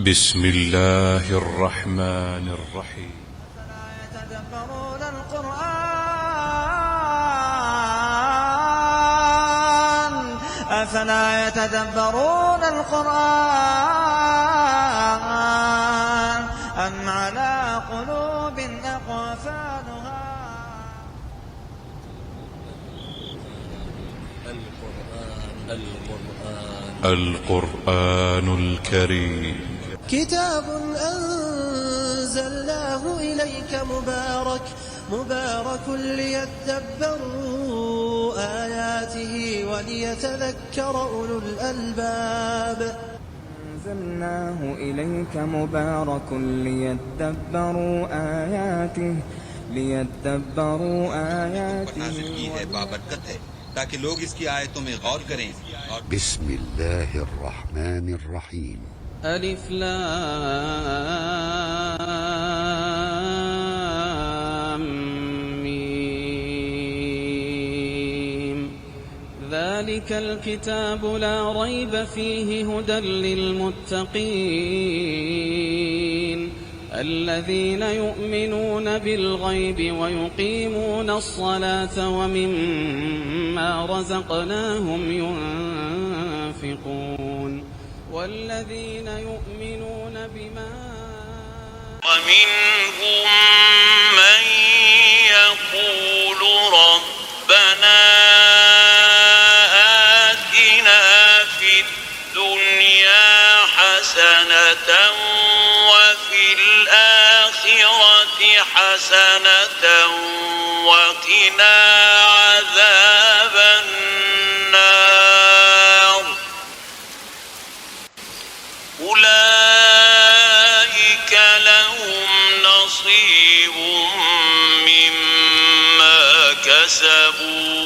بسم الله الرحمن الرحيم. أفلا يتدبرون القرآن أم على قلوب أقفالها. القرآن الكريم كتاب أنزلناه إليك مبارك ليدبروا آياته وليتذكر أولو الألباب. أنزلناه إليك مبارك ليدبروا آياته نازل کی ہے بابرکت ہے تاکہ لوگ اس کی آیتوں میں غور کریں. بسم الله الرحمن الرحيم. ألف لام ميم ذلك الكتاب لا ريب فيه هدى للمتقين الذين يؤمنون بالغيب ويقيمون الصلاة ومما رزقناهم ينفقون والذين يؤمنون بما ومنهم من يقول ربنا آتنا في الدنيا حسنة وفي الآخرة حسنة وقنا عذاب النار. أولئك لهم نصيب مما كسبوا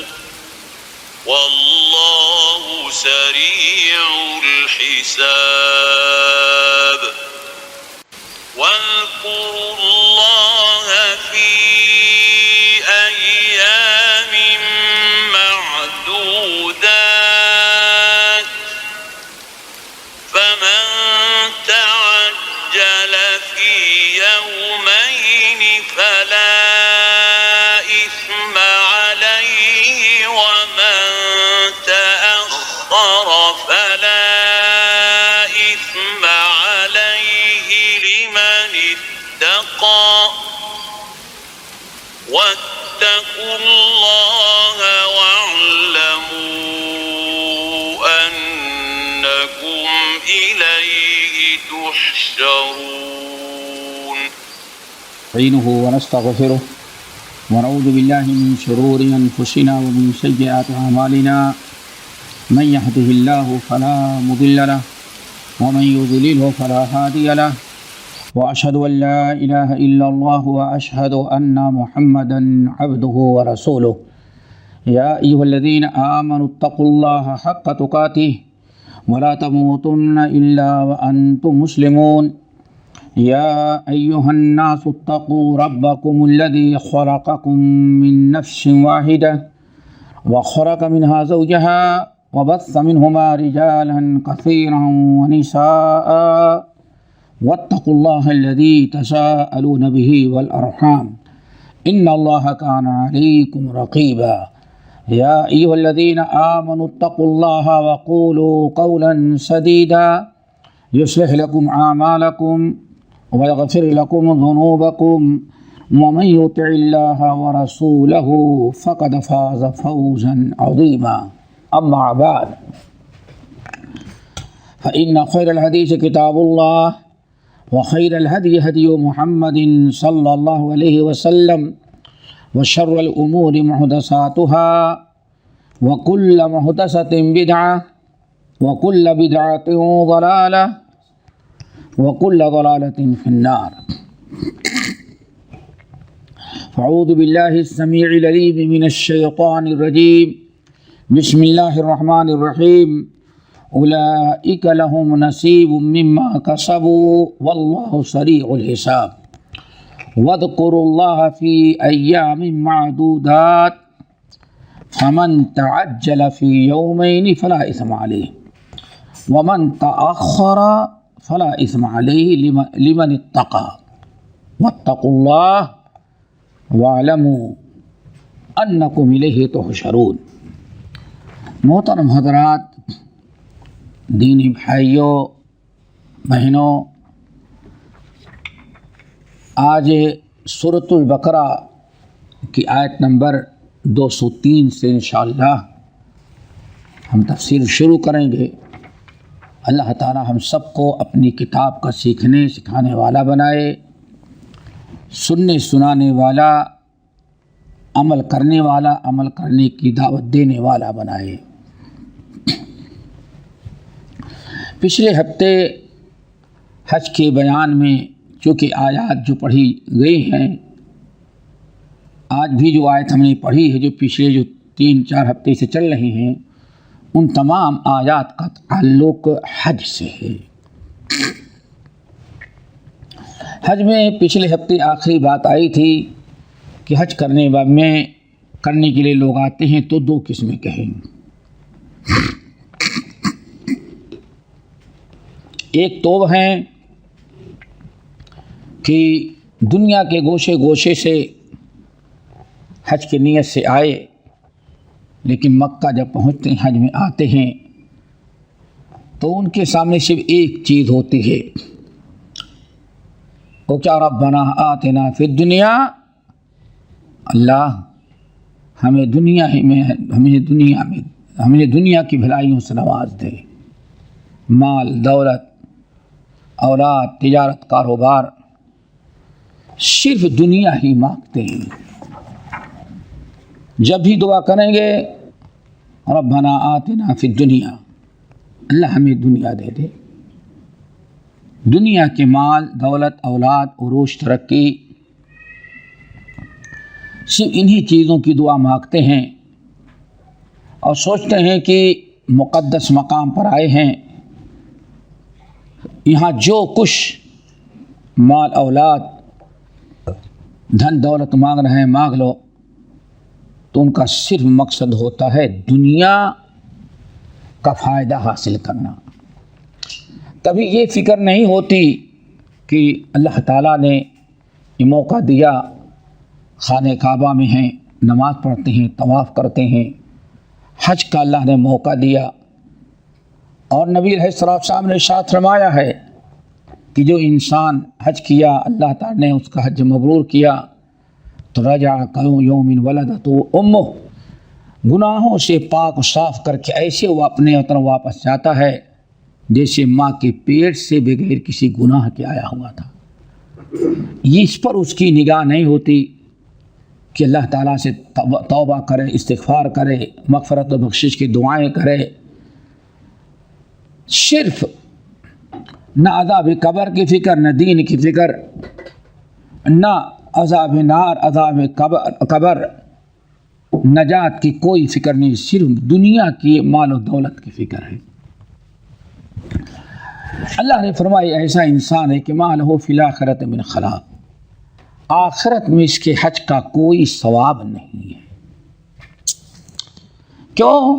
والله سريع الحساب. واذكروا الله في أيام معدودات فمن تعجل في يومين فلا إثم عليه ومن تأخر فلا إثم عليه لمن اتقى واتقوا الله واعلموا أنكم إليه تحشرون. نستعينه ونستغفره ونعوذ بالله من شرور أنفسنا ومن سيئات أعمالنا من يهده الله فلا مضل له ومن يضلله فلا هادي له وأشهد أن لا إله إلا الله وأشهد أن محمدا عبده ورسوله. يا أيها الذين آمنوا اتقوا الله حق تقاته ولا تموتن إلا وأنتم مسلمون. يا أيها الناس اتقوا ربكم الذي خلقكم من نفس واحدة وخلق منها زوجها وبث منهما رجالا كثيرا ونساء واتقوا الله الذي تساءلون به والأرحام إن الله كان عليكم رقيبا. يا أيها الذين آمنوا اتقوا الله وقولوا قولا سديدا يصلح لكم أعمالكم ويغفر لكم ذنوبكم ومن يطع الله ورسوله فقد فاز فوزا عظيما. أما بعد فإن خير الحديث كتاب الله وخير الهدي هدي محمد صلى الله عليه وسلم وشر الأمور محدثاتها وكل محدثة بدعة وكل بدعة ضلالة وكل ضلالة في النار. فأعوذ بالله السميع العليم من الشيطان الرجيم. بسم الله الرحمن الرحيم. أولئك لهم نصيب مما كسبوا والله سريع الحساب. واذكروا الله في أيام معدودات فمن تعجل في يومين فلا إثم عليه ومن تأخر فلا اثم علیہ لمن اتقى واتقوا اللہ واعلموا انکم الیہ تحشرون۔ محترم حضرات، دینی بھائیوں بہنوں، آج سورۃ البقرہ کی آیت نمبر 203 سے انشاءاللہ ہم تفسیر شروع کریں گے۔ اللہ تعالی ہم سب کو اپنی کتاب کا سیکھنے سکھانے والا بنائے، سننے سنانے والا، عمل کرنے والا، عمل کرنے کی دعوت دینے والا بنائے۔ پچھلے ہفتے حج کے بیان میں چونکہ آیات جو پڑھی گئی ہیں، آج بھی جو آیت ہم نے پڑھی ہے جو پچھلے جو 3-4 ہفتے سے چل رہی ہیں، ان تمام آیات کا تعلق حج سے ہے۔ حج میں پچھلے ہفتے آخری بات آئی تھی کہ حج کرنے کے لیے لوگ آتے ہیں تو 2 قسمیں کہیں۔ ایک تو وہ ہیں کہ دنیا کے گوشے گوشے سے حج کی نیت سے آئے، لیکن مکہ جب پہنچتے ہیں، حج میں آتے ہیں تو ان کے سامنے صرف ایک چیز ہوتی ہے، وہ کیا؟ ربنا آتنا فی الدنیا، اللہ ہمیں دنیا کی بھلائیوں سے نواز دے، مال، دولت، اولاد، تجارت، کاروبار، صرف دنیا ہی مانگتے ہیں۔ جب بھی دعا کریں گے ربنا آتنا فی الدنیا، اللہ ہمیں دنیا دے دے، دنیا کے مال، دولت، اولاد، عروج، ترقی، صرف انہی چیزوں کی دعا مانگتے ہیں اور سوچتے ہیں کہ مقدس مقام پر آئے ہیں، یہاں جو کچھ مال، اولاد، دھن دولت مانگ رہے ہیں مانگ لو، تو ان کا صرف مقصد ہوتا ہے دنیا کا فائدہ حاصل کرنا۔ کبھی یہ فکر نہیں ہوتی کہ اللہ تعالیٰ نے یہ موقع دیا، خانہ کعبہ میں ہیں، نماز پڑھتے ہیں، طواف کرتے ہیں، حج کا اللہ نے موقع دیا، اور نبی علیہ السلام نے ارشاد فرمایا ہے کہ جو انسان حج کیا، اللہ تعالیٰ نے اس کا حج مبرور کیا تو رجع کیوم ولدتہ امہ، گناہوں سے پاک و صاف کر کے ایسے وہ اپنے وطن واپس جاتا ہے جیسے ماں کے پیٹ سے بغیر کسی گناہ کے آیا ہوا تھا۔ اس پر اس کی نگاہ نہیں ہوتی کہ اللہ تعالیٰ سے توبہ کرے، استغفار کرے، مغفرت و بخشش کی دعائیں کرے، صرف نہ عذاب قبر کی فکر، نہ دین کی فکر، نہ عذاب نار، عذاب قبر، نجات کی کوئی فکر نہیں، صرف دنیا کی مال و دولت کی فکر ہے۔ اللہ نے فرمایا ایسا انسان ہے کہ ما لہ فی الآخرۃ من خلاق، آخرت میں اس کے حج کا کوئی ثواب نہیں ہے۔ کیوں؟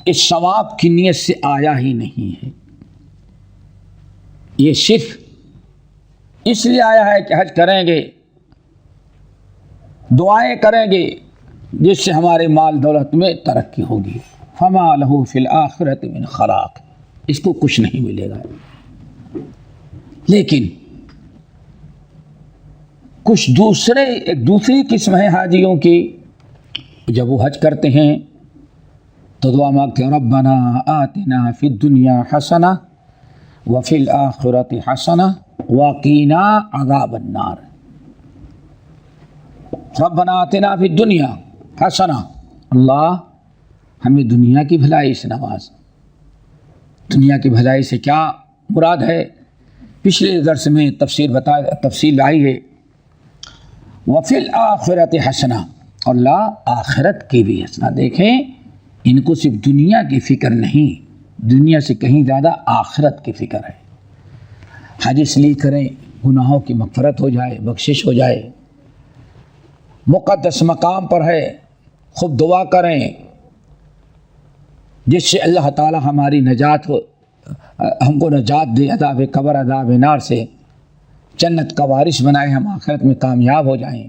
اس ثواب کی نیت سے آیا ہی نہیں ہے، یہ صرف اس لیے آیا ہے کہ حج کریں گے، دعائیں کریں گے جس سے ہمارے مال دولت میں ترقی ہوگی۔ فما لہ فی الآخرۃ من خلاق، اس کو کچھ نہیں ملے گا۔ لیکن کچھ ایک دوسری قسم ہے حاجیوں کی، جب وہ حج کرتے ہیں تو دعا مانگتے ہیں ربنا آتنا فی الدنیا حسنہ وفی الآخرۃ حسنہ وقنا عذاب النار۔ ربنا آتنا فی الدنیا حسنہ، اللہ ہمیں دنیا کی بھلائی سے نواز۔ دنیا کی بھلائی سے کیا مراد ہے؟ پچھلے درس میں تفصیل آئی ہے۔ وفی الآخرۃ حسنہ، اللہ آخرت کی بھی حسنہ۔ دیکھیں، ان کو صرف دنیا کی فکر نہیں، دنیا سے کہیں زیادہ آخرت کی فکر ہے۔ حج اس لیے کریں گناہوں کی مغفرت ہو جائے، بخشش ہو جائے، مقدس مقام پر ہے، خوب دعا کریں جس سے اللہ تعالی ہماری نجات ہم کو نجات دے عذاب قبر عذاب نار سے، جنت کا وارث بنائے، ہم آخرت میں کامیاب ہو جائیں،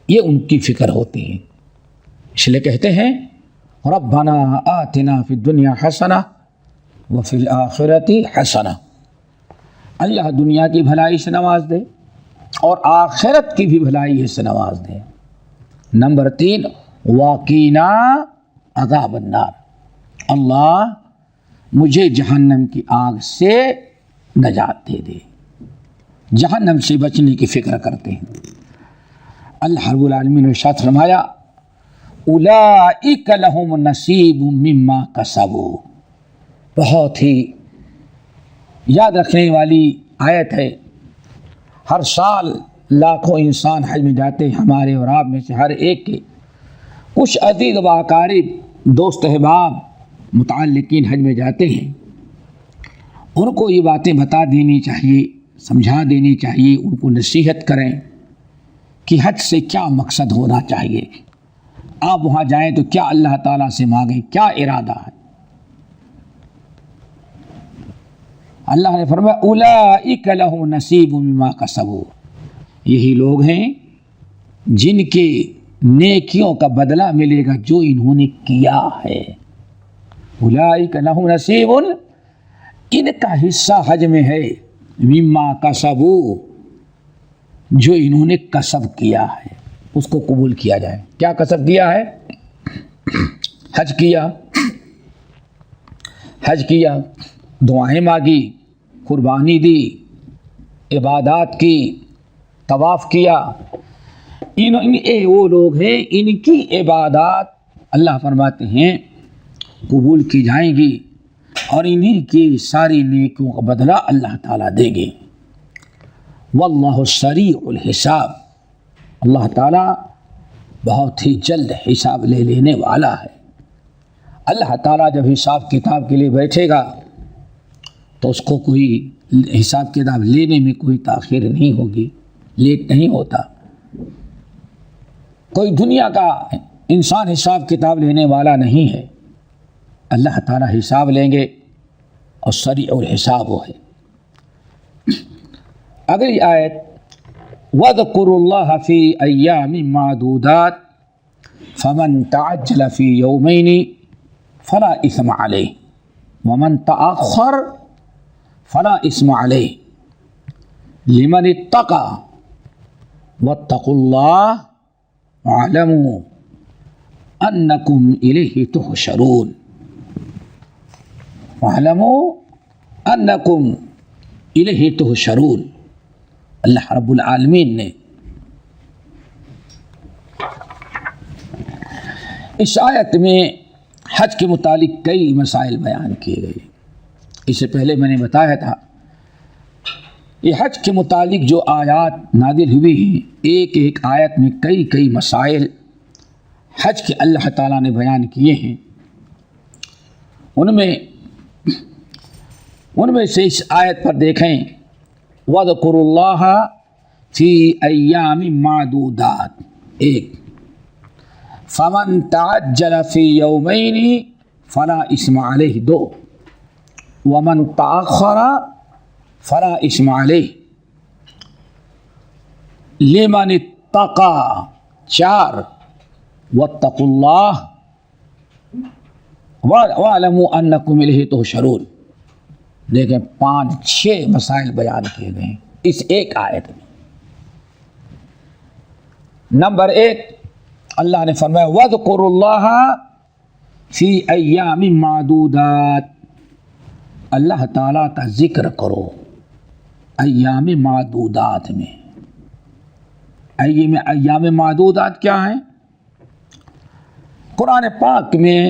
یہ ان کی فکر ہوتی ہے۔ اس لیے کہتے ہیں ربنا آتنا فی الدنیا حسنہ وفی الآخرۃ حسنہ، اللہ دنیا کی بھلائی سے نواز دے اور آخرت کی بھی بھلائی سے نواز دے۔ نمبر 3 وقینا عذاب النار، اللہ مجھے جہنم کی آگ سے نجات دے دے، جہنم سے بچنے کی فکر کرتے ہیں۔ اللہ رب العالمین نے ارشاد فرمایا اولئک لہم نصیب مما کسبوا، بہت ہی یاد رکھنے والی آیت ہے۔ ہر سال لاکھوں انسان حج میں جاتے ہیں، ہمارے اور آپ میں سے ہر ایک کے کچھ عزیز و اقارب دوست احباب متعلقین حج میں جاتے ہیں، ان کو یہ باتیں بتا دینی چاہیے، سمجھا دینی چاہیے، ان کو نصیحت کریں کہ حج سے کیا مقصد ہونا چاہیے، آپ وہاں جائیں تو کیا اللہ تعالیٰ سے مانگیں، کیا ارادہ ہے۔ اللہ نے فرمایا اولئک لہم نصیب مما کسبوا، یہی لوگ ہیں جن کے نیکیوں کا بدلہ ملے گا جو انہوں نے کیا ہے۔ اولئک لہم نصیب، ان کا حصہ حج میں ہے، مما کسبوا، جو انہوں نے کسب کیا ہے اس کو قبول کیا جائے۔ کیا کسب کیا ہے؟ حج کیا، حج کیا، دعائیں مانگی، قربانی دی، عبادات کی، طواف کیا، وہ لوگ ہیں ان کی عبادات اللہ فرماتے ہیں قبول کی جائیں گی اور انہی کی ساری نیکیوں کا بدلہ اللہ تعالیٰ دے گے۔ واللہ سریع الحساب، اللہ تعالیٰ بہت ہی جلد حساب لے لینے والا ہے۔ اللہ تعالیٰ جب حساب کتاب کے لیے بیٹھے گا تو اس کو کوئی حساب کتاب لینے میں کوئی تاخیر نہیں ہوگی، لیٹ نہیں ہوتا۔ کوئی دنیا کا انسان حساب کتاب لینے والا نہیں ہے، اللہ تعالیٰ حساب لیں گے اور سریع الحساب وہ ہے۔ اگلی آیت وَاذْكُرُوا اللَّهَ فِي أَيَّامٍ مَّعْدُودَاتٍ فَمَن تَعَجَّلَ فِي يَوْمَيْنِ فَلَا إِثْمَ عَلَيْهِ وَمَن تَأَخَّرَ فَلَا إِثْمَ عَلَيْهِ لِمَنِ اتَّقَى وَاتَّقُوا اللَّهَ وَاعْلَمُوا أَنَّكُمْ إِلَيْهِ تُحْشَرُونَ، وَاعْلَمُوا أَنَّكُمْ إِلَيْهِ تُحْشَرُونَ۔ اللہ رب العالمین نے اس آیت میں حج کے متعلق کئی مسائل بیان کیے گئے۔ اس سے پہلے میں نے بتایا تھا یہ حج کے متعلق جو آیات نازل ہوئی ہیں، ایک ایک آیت میں کئی مسائل حج کے اللہ تعالیٰ نے بیان کیے ہیں۔ ان میں سے اس آیت پر دیکھیں وَاذْكُرُوا اللَّهَ فِي أَيَّامٍ مَّعْدُودَاتٍ، ایک فَمَن تَعَجَّلَ فِي يَوْمَيْنِ فَلَا إِثْمَ عَلَيْهِ، دو وَمَن تَأَخَّرَ فَلَا إِثْمَ عَلَيْهِ لِمَنِ اتَّقَى، چار وَاتَّقُوا اللَّهَ وَاعْلَمُوا أَنَّكُمْ إِلَيْهِ تُحْشَرُونَ۔ دیکھیں 5-6 مسائل بیان کیے گئے ہیں اس ایک آیت میں۔ نمبر 1 اللہ نے فرمایا وَاذْكُرُوا اللَّهَ فِي أَيَّامٍ مَّعْدُودَاتٍ، اللہ تعالیٰ کا ذکر کرو ایام معدودات میں۔ ایام معدودات کیا ہیں؟ قرآن پاک میں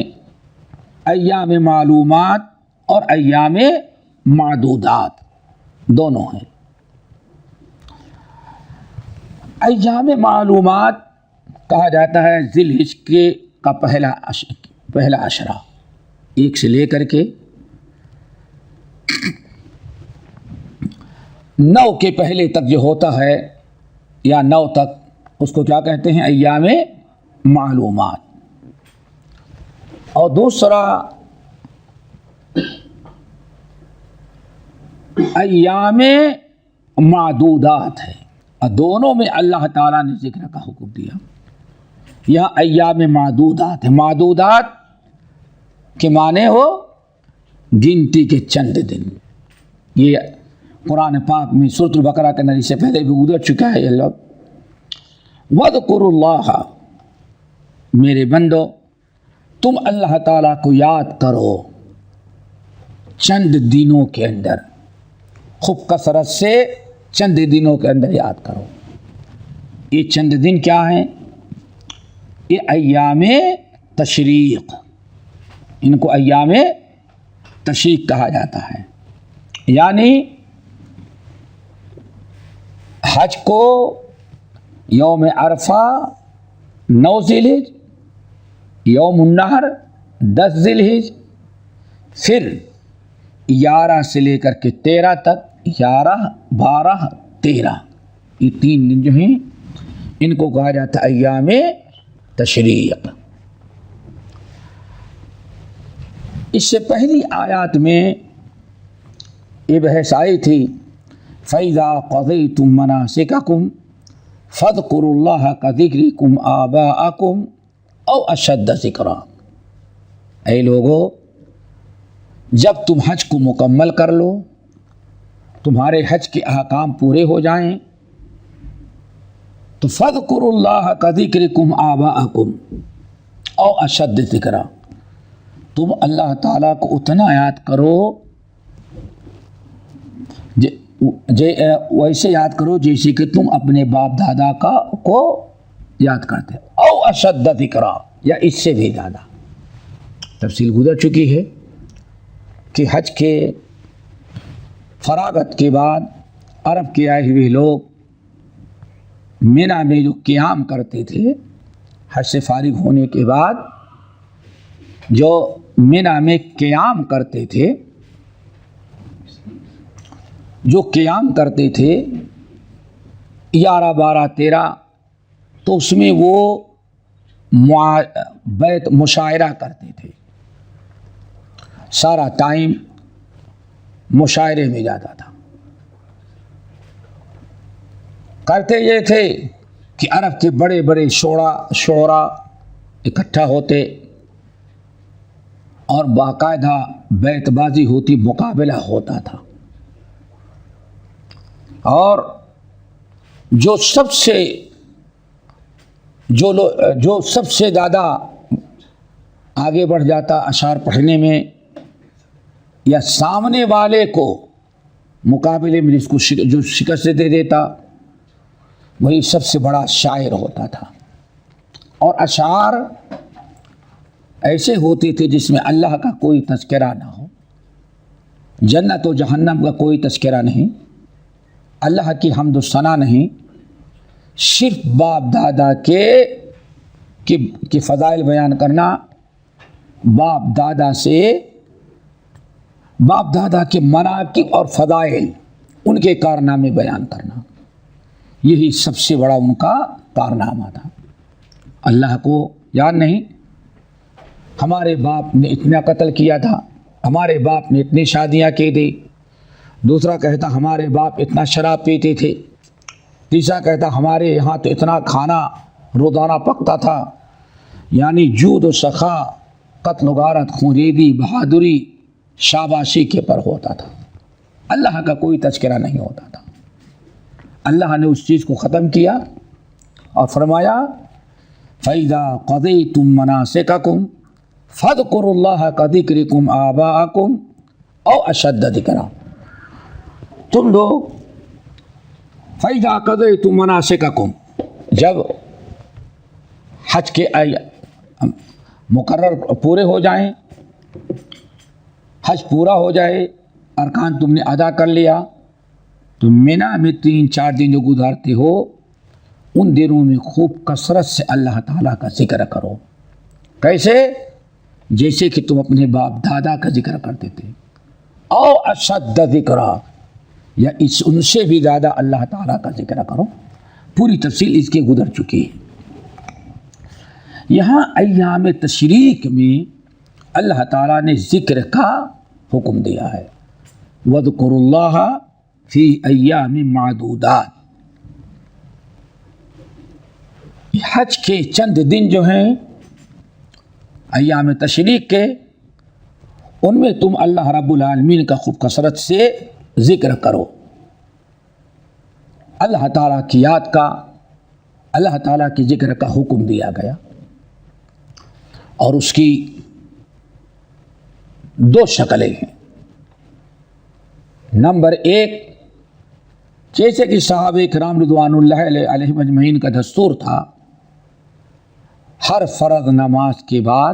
ایام معلومات اور ایام معدودات دونوں ہیں۔ ایام معلومات کہا جاتا ہے ذی الحجہ کا پہلا عشرہ، 1 سے لے کر کے 9 کے پہلے تک جو ہوتا ہے یا 9 تک، اس کو کیا کہتے ہیں؟ ایام معلومات۔ اور دوسرا ایام معدودات ہے، اور دونوں میں اللہ تعالیٰ نے ذکر کا حکم دیا۔ یہاں ایام معدودات ہے، معدودات کے معنی ہو گنتی کے چند دن۔ یہ قرآن پاک میں سورۃ البقرہ کے اندر سے پہلے بھی گزر چکا ہے یہ لفظ۔ وَاذْكُرُوا اللَّهَ، میرے بندو تم اللہ تعالیٰ کو یاد کرو چند دنوں کے اندر، خوب کثرت سے چند دنوں کے اندر یاد کرو۔ یہ چند دن کیا ہیں؟ یہ ایام تشریق، ان کو ایام تشریق کہا جاتا ہے۔ یعنی حج کو یوم عرفہ 9 ذی الحج، یوم النحر 10 ذی الحج، پھر 11 سے لے کر کے 13 تک، 11 12 13، یہ 3 دن جو ہیں ان کو کہا جاتا ہے ایام تشریق۔ اس سے پہلی آیات میں یہ بحث آئی تھی فَإِذَا قَضَيْتُم مَّنَاسِكَكُمْ فَاذْكُرُوا اللَّهَ كَذِكْرِكُمْ آبَاءَكُمْ أَوْ أَشَدَّ ذِكْرًا، اے لوگو جب تم حج کو مکمل کر لو، تمہارے حج کے احکام پورے ہو جائیں، تو فَاذْكُرُوا اللَّهَ كَذِكْرِكُمْ آبَاءَكُمْ أَوْ أَشَدَّ ذِكْرًا، تم اللہ تعالیٰ کو اتنا یاد کرو، ویسے یاد کرو جیسے کہ تم اپنے باپ دادا کو یاد کرتے، او اشد ذکرا، یا اس سے بھی زیادہ۔ تفصیل گزر چکی ہے کہ حج کے فراغت کے بعد عرب کے آئے ہوئے لوگ مینا میں جو قیام کرتے تھے، حج سے فارغ ہونے کے بعد جو مینا میں قیام کرتے تھے، جو قیام کرتے تھے 11 12 13، تو اس میں وہ بیت مشاعرہ کرتے تھے، سارا ٹائم مشاعرے میں جاتا تھا۔ کرتے یہ تھے کہ عرب کے بڑے بڑے شعراء اکٹھا ہوتے اور باقاعدہ بیت بازی ہوتی، مقابلہ ہوتا تھا، اور جو سب سے زیادہ آگے بڑھ جاتا اشعار پڑھنے میں، یا سامنے والے کو مقابلے میں جس کو جو شکست دے دیتا، وہی سب سے بڑا شاعر ہوتا تھا۔ اور اشعار ایسے ہوتے تھے جس میں اللہ کا کوئی تذکرہ نہ ہو، جنت و جہنم کا کوئی تذکرہ نہیں، اللہ کی حمد و ثنا نہیں، صرف باپ دادا کے فضائل بیان کرنا، باپ دادا کے مناقب اور فضائل، ان کے کارنامے بیان کرنا، یہی سب سے بڑا ان کا کارنامہ تھا۔ اللہ کو یاد نہیں، ہمارے باپ نے اتنا قتل کیا تھا، ہمارے باپ نے اتنی شادیاں کی دی، دوسرا کہتا ہمارے باپ اتنا شراب پیتے تھے، تیسرا کہتا ہمارے یہاں تو اتنا کھانا روزانہ پکتا تھا۔ یعنی جود و سخا، قتل و غارت، خونریزی، بہادری، شاباشی کے پر ہوتا تھا، اللہ کا کوئی تذکرہ نہیں ہوتا تھا۔ اللہ نے اس چیز کو ختم کیا اور فرمایا فَإِذَا قَضَيْتُم مَّنَاسِكَكُمْ فَاذْكُرُوا اللَّهَ كَذِكْرِكُمْ آبَاءَكُمْ أَوْ أَشَدَّ ذِكْرًا، تم لوگ فَإِذَا قَضَيْتُم مَّنَاسِكَكُمْ، جب حج کے مقرر پورے ہو جائیں، حج پورا ہو جائے، ارکان تم نے ادا کر لیا، تو مینا میں 3-4 دن جو گزارتے ہو، ان دنوں میں خوب کثرت سے اللہ تعالیٰ کا ذکر کرو۔ کیسے؟ جیسے کہ تم اپنے باپ دادا کا ذکر کرتے تھے، او اشد ذکرا، یا ان سے بھی زیادہ اللہ تعالیٰ کا ذکر کرو۔ پوری تفصیل اس کی گزر چکی ہے۔ یہاں ایام تشریق میں اللہ تعالیٰ نے ذکر کا حکم دیا ہے، وَاذْكُرُوا اللَّهَ فِي أَيَّامٍ مَّعْدُودَاتٍ. حج کے چند دن جو ہیں ایام تشریق کے، ان میں تم اللہ رب العالمین کا خوب کثرت سے ذکر کرو. اللہ تعالیٰ کی یاد کا، اللہ تعالیٰ کی ذکر کا حکم دیا گیا. اور اس کی دو شکلیں ہیں. نمبر ایک، جیسے کہ صحابہ کرام رضوان اللہ علیہم اجمعین کا دستور تھا، ہر فرض نماز کے بعد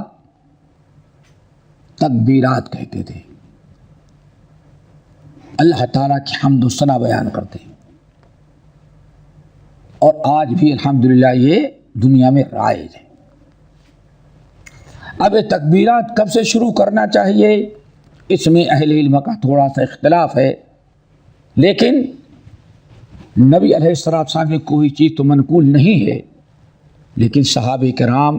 تکبیرات کہتے تھے، اللہ تعالیٰ کی حمد و ثنا بیان کرتے. اور آج بھی الحمدللہ یہ دنیا میں رائج ہے. اب یہ تکبیرات کب سے شروع کرنا چاہیے، اس میں اہل علم کا تھوڑا سا اختلاف ہے، لیکن نبی علیہ السلام میں کوئی چیز تو منقول نہیں ہے، لیکن صحابہ کرام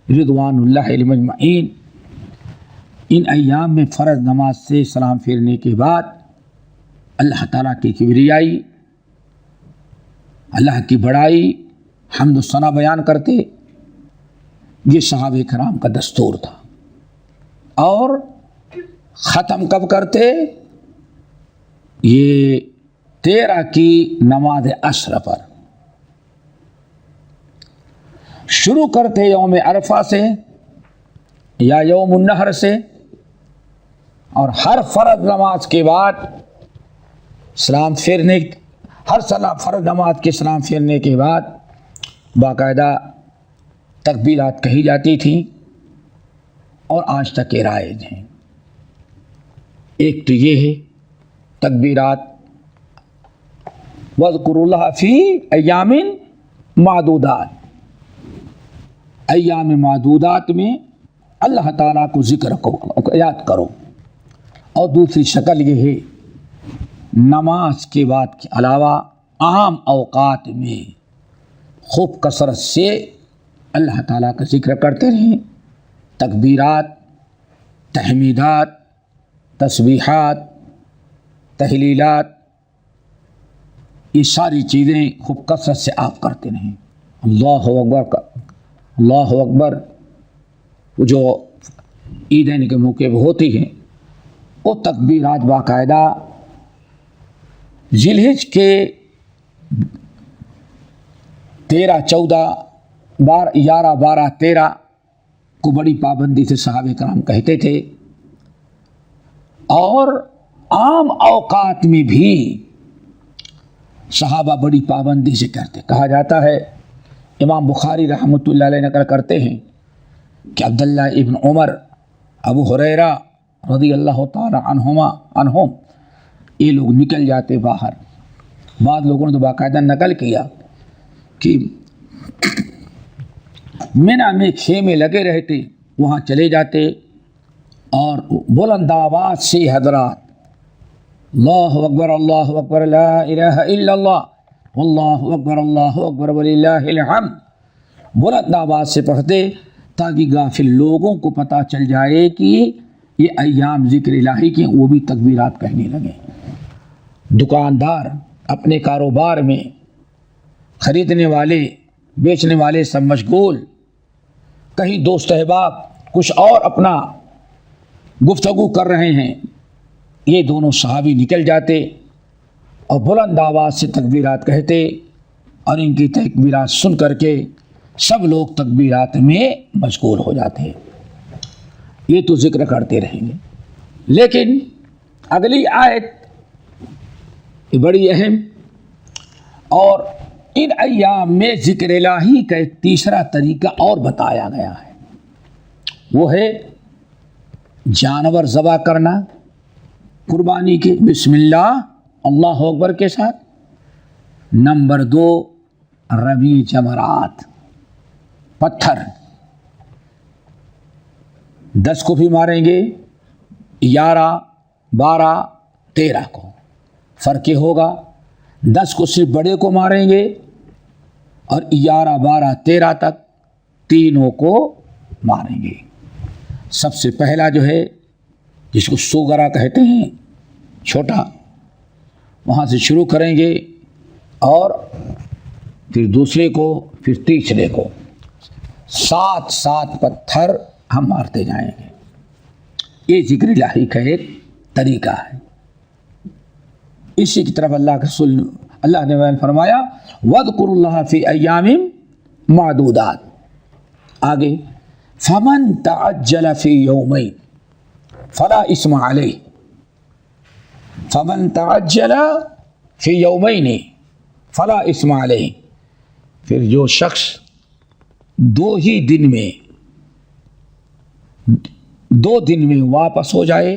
رضوان اللہ علیہم اجمعین ان ایام میں فرض نماز سے سلام پھیرنے کے بعد اللہ تعالیٰ کی کبریائی، اللہ کی بڑائی، حمد و ثنا بیان کرتے. یہ صحابہ کرام کا دستور تھا. اور ختم کب کرتے؟ یہ 13 کی نماز عصر پر شروع کرتے، یوم عرفہ سے یا یوم النحر سے. اور ہر فرض نماز کے بعد سلام پھیرنے، فرض نماز کے سلام پھیرنے کے بعد باقاعدہ تکبیرات کہی جاتی تھیں، اور آج تک یہ رائج ہیں. ایک تو یہ ہے تکبیرات، وَاذْكُرُوا اللَّهَ فِي أَيَّامٍ مَّعْدُودَاتٍ. ایام معدودات میں اللہ تعالیٰ کو ذکر کو یاد کرو. اور دوسری شکل یہ ہے نماز کے بعد کے علاوہ عام اوقات میں خوب کثرت سے اللہ تعالیٰ کا ذکر کرتے رہیں. تکبیرات، تحمیدات، تسبیحات، تحلیلات، یہ ساری چیزیں خوب کثرت سے آپ کرتے رہیں. اللہ اکبر کا، اللہ اکبر جو عیدین کے موقع پہ ہوتی ہیں، وہ تکبیرات باقاعدہ ذی الحجہ کے 13، 14، 11، 12، 13 کو بڑی پابندی سے صحابہ کرام کہتے تھے. اور عام اوقات میں بھی صحابہ بڑی پابندی سے کرتے. کہا جاتا ہے، امام بخاری رحمۃ اللہ علیہ نقل کرتے ہیں کہ عبداللہ ابن عمر، ابو ہریرہ رضی اللہ تعالی عنہم یہ لوگ نکل جاتے باہر. بعض لوگوں نے تو باقاعدہ نقل کیا کہ منی میں خیمے لگے رہتے، وہاں چلے جاتے اور بلند آواز سے حضرات اللہ اکبر لا الہ الا اللہ اللہ اکبر وللہ الحمد بلند آواز سے پڑھتے، تاکہ غافل لوگوں کو پتہ چل جائے کہ یہ ایام ذکر الہی کے، وہ بھی تکبیرات کہنے لگے. دکاندار اپنے کاروبار میں، خریدنے والے بیچنے والے سب مشغول، کہیں دوست احباب کچھ اور اپنا گفتگو کر رہے ہیں، یہ دونوں صحابی نکل جاتے اور بلند آواز سے تکبیرات کہتے. اور ان کی تکبیرات سن کر کے سب لوگ تکبیرات میں مشغول ہو جاتے. یہ تو ذکر کرتے رہیں گے. لیکن اگلی آیت بڑی اہم، اور ان ایام میں ذکر الہی کا ایک تیسرا طریقہ اور بتایا گیا ہے، وہ ہے جانور ذبح کرنا قربانی کے بسم اللہ اللہ اکبر کے ساتھ. نمبر 2 رمی جمرات، پتھر 10 کو بھی ماریں گے، 11، 12، 13 کو. فرق یہ ہوگا 10 کو صرف بڑے کو ماریں گے اور 11، 12، 13 تک تینوں کو ماریں گے. سب سے پہلا جو ہے جس کو سوگرا کہتے ہیں، چھوٹا وہاں سے شروع کریں گے اور پھر دوسرے کو پھر تیسرے کو 7 پتھر ہم مارتے جائیں گے. یہ ذکر الہی کا ایک طریقہ ہے. اسی کی طرف اللہ نے فرمایا وَاذْكُرُوا اللَّهَ فِي أَيَّامٍ مَعْدُودَاتٍ. آگے فَمَن تَعَجَّلَ فِي يَوْمَيْنِ فَلَا إِثْمَ عَلَيْهِ. فَمَن تَعَجَّلَ فِي يَوْمَيْنِ فَلَا إِثْمَ عَلَيْهِ. پھر جو شخص 2 ہی دن میں 2 دن میں واپس ہو جائے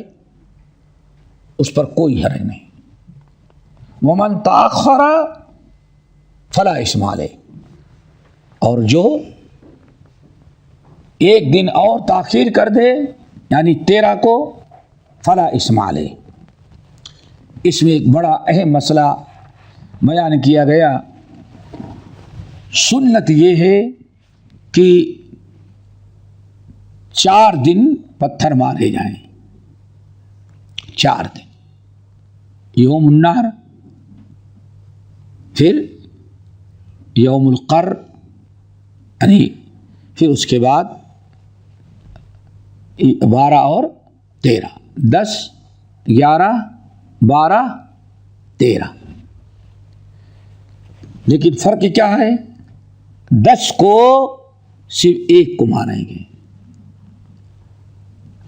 اس پر کوئی حرج نہیں. وَمَن تَأَخَّرَ فَلَا إِثْمَ عَلَيْهِ. اور جو 1 دن اور تاخیر کر دے یعنی 13 کو فَلَا إِثْمَ عَلَيْهِ. اس میں ایک بڑا اہم مسئلہ بیان کیا گیا. سنت یہ ہے کہ 4 دن پتھر مارے جائیں. 4 دن یوم النحر، پھر یوم القر، یعنی پھر اس کے بعد 12 اور 13، 10، 11، 12، 13. لیکن فرق کیا ہے؟ 10 کو صرف 1 کو ماریں گے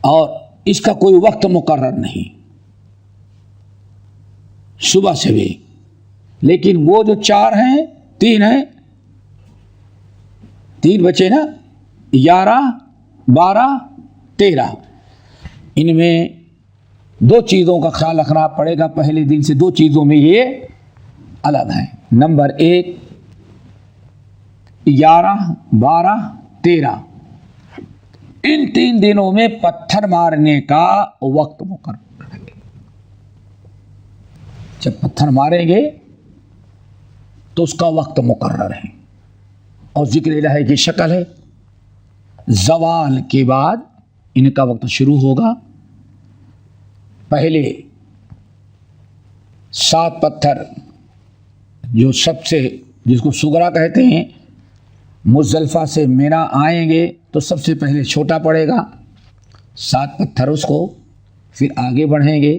اور اس کا کوئی وقت مقرر نہیں، صبح سے بھی. لیکن وہ جو 4 ہیں 3 ہیں، 3 بچے نا، 11، 12، 13. ان میں 2 چیزوں کا خیال رکھنا پڑے گا. پہلے دن سے 2 چیزوں میں یہ الگ ہیں. نمبر 1 11، 12، 13 ان 3 دنوں میں پتھر مارنے کا وقت مقرر ہے. جب پتھر ماریں گے تو اس کا وقت مقرر ہے اور ذکر الہی کی شکل ہے. زوال کے بعد ان کا وقت شروع ہوگا. پہلے 7 پتھر جو سب سے جس کو سغرا کہتے ہیں مزدلفہ سے مینا آئیں گے تو سب سے پہلے چھوٹا پڑے گا. 7 پتھر اس کو، پھر آگے بڑھیں گے.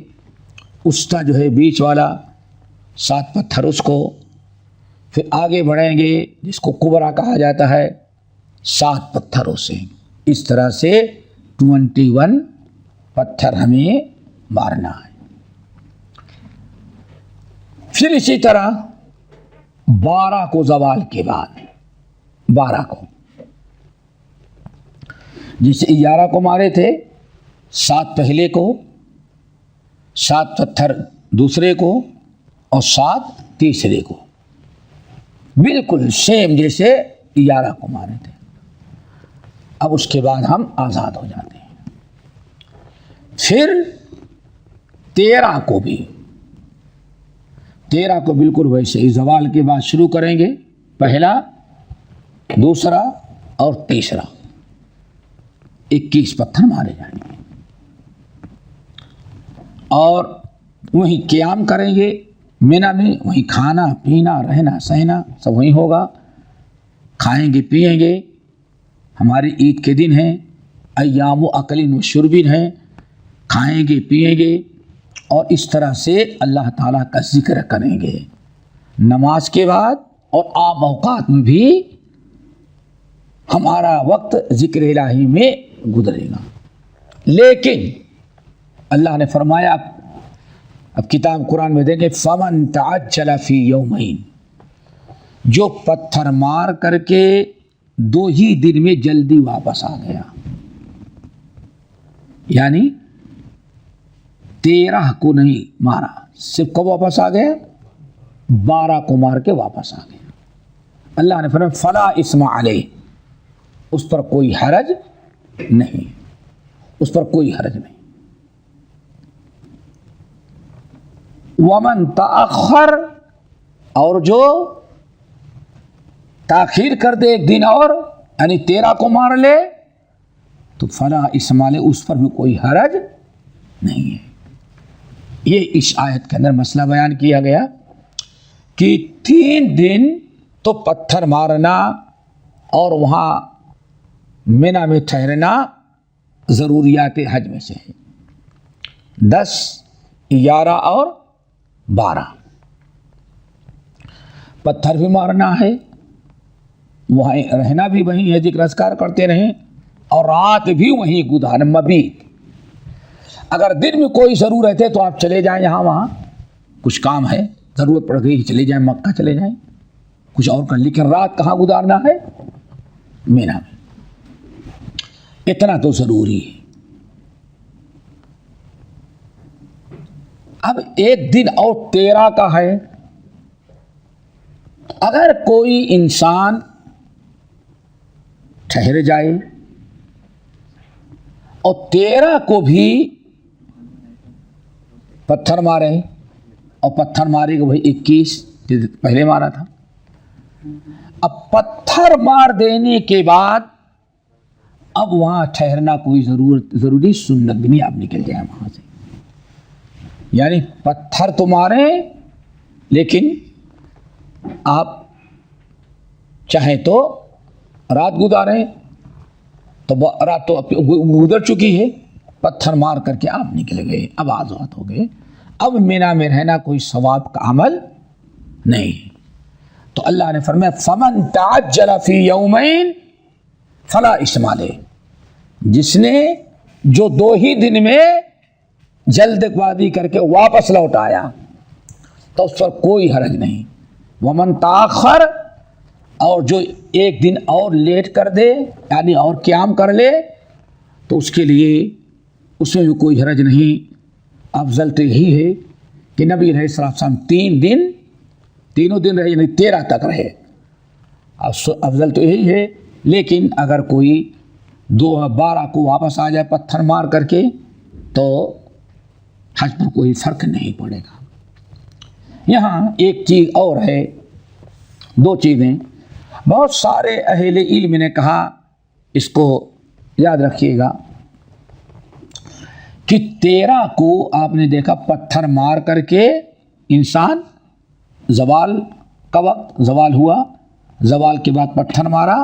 وسطی جو ہے بیچ والا 7 پتھر اس کو، پھر آگے بڑھیں گے جس کو کبرا کہا جاتا ہے 7 پتھروں سے. اس طرح سے 21 پتھر ہمیں مارنا ہے. پھر اسی طرح 12 کو زوال کے بعد 12 کو، جسے 11 کو مارے تھے 7 پہلے کو، 7 پتھر دوسرے کو اور 7 تیسرے کو، بالکل سیم جیسے 11 کو مارے تھے. اب اس کے بعد ہم آزاد ہو جاتے ہیں. پھر 13 کو بھی 13 کو بالکل ویسے ہی زوال کے بعد شروع کریں گے. پہلا، دوسرا اور تیسرا 21 پتھر مارے جائیں گے اور وہیں قیام کریں گے مینا میں. وہیں کھانا پینا رہنا سہنا سب وہیں ہوگا. کھائیں گے پیئیں گے. ہماری عید کے دن ہیں، ایام و اکل و شربین ہیں. کھائیں گے پیئیں گے اور اس طرح سے اللہ تعالیٰ کا ذکر کریں گے نماز کے بعد. اور عام اوقات میں بھی ہمارا وقت ذکر الہی میں گزرے گا. لیکن اللہ نے فرمایا، اب کتاب قرآن میں دیکھیں، فَمَن تَعَجَّلَ فِي يَوْمَيْنِ. جو پتھر مار کر کے 2 ہی دن میں جلدی واپس آ گیا، یعنی 13 کو نہیں مارا، صرف کب واپس آ گیا؟ 12 کو مار کے واپس آ گیا. اللہ نے فرمایا فَلَا إِثْمَ عَلَيْهِ. اس پر کوئی حرج نہیں، اس پر کوئی حرج نہیں. وَمَن تَأَخَّرَ. اور جو تاخیر کر دے 1 دن اور یعنی 13 کو مار لے تو فَلَا إِثْمَ عَلَيْهِ. اس پر بھی کوئی حرج نہیں ہے. یہ اس آیت کے اندر مسئلہ بیان کیا گیا کہ 3 دن تو پتھر مارنا اور وہاں مینا میں ٹھہرنا ضروریات حج میں سے ہے. 10, 11 اور 12 پتھر بھی مارنا ہے, وہیں رہنا بھی وہیں ہے, ذکر اذکار کرتے رہیں, اور رات بھی وہیں گزارنا. مبیت اگر دن میں کوئی ضرورت ہے تو آپ چلے جائیں, یہاں وہاں کچھ کام ہے, ضرورت پڑ گئی چلے جائیں, مکہ چلے جائیں, کچھ اور کر, لیکن رات کہاں گزارنا ہے؟ مینا میں. اتنا تو ضروری ہے. اب ایک دن اور 13 کا ہے. اگر کوئی انسان ٹھہر جائے اور 13 کو بھی پتھر مارے, اور پتھر مارے گا وہی 21 پہلے مارا تھا. اب پتھر مار دینے کے بعد اب وہاں ٹھہرنا کوئی ضروری سنت بھی نہیں, آپ نکل جائیں وہاں سے. یعنی پتھر تو ماریں لیکن آپ چاہیں تو رات گزاریں, تو رات تو گزر چکی ہے, پتھر مار کر کے آپ نکل گئے, اب آزاد ہو گئے. اب مینا میں رہنا کوئی ثواب کا عمل نہیں. تو اللہ نے فرمایا فمن تعجل فی یومین فلا اثم علیہ, جس نے جو 2 ہی دن میں جلد بازی کر کے واپس لوٹ آیا تو اس پر کوئی حرج نہیں. ومن تاخر, اور جو 1 دن اور لیٹ کر دے یعنی اور قیام کر لے تو اس کے لیے اس میں بھی کوئی حرج نہیں. افضل تو یہی ہے کہ نبی علیہ السلام 3 دن تینوں دن رہے, یعنی 13 تک رہے. افضل تو یہی ہے, لیکن اگر کوئی 12 کو واپس آ جائے پتھر مار کر کے تو حج پر کوئی فرق نہیں پڑے گا. یہاں ایک چیز اور ہے, 2 چیزیں بہت سارے اہل علم نے کہا, اس کو یاد رکھیے گا کہ 13 کو آپ نے دیکھا پتھر مار کر کے انسان زوال کا وقت زوال ہوا, زوال کے بعد پتھر مارا,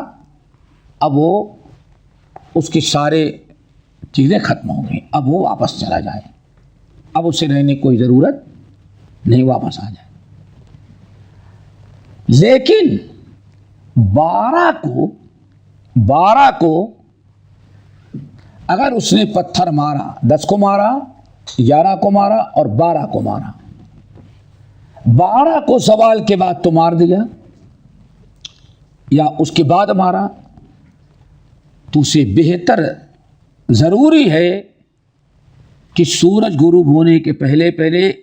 اب وہ اس کی سارے چیزیں ختم ہو گئیں, اب وہ واپس چلا جائے, اب اسے رہنے کی کوئی ضرورت نہیں, واپس آ جائے. لیکن 12 کو اگر اس نے پتھر مارا, 10 کو مارا, 11 کو مارا اور 12 کو مارا, 12 کو زوال کے بعد تو مار دیا یا اس کے بعد مارا, تو اسے بہتر ضروری ہے کہ سورج غروب ہونے کے پہلے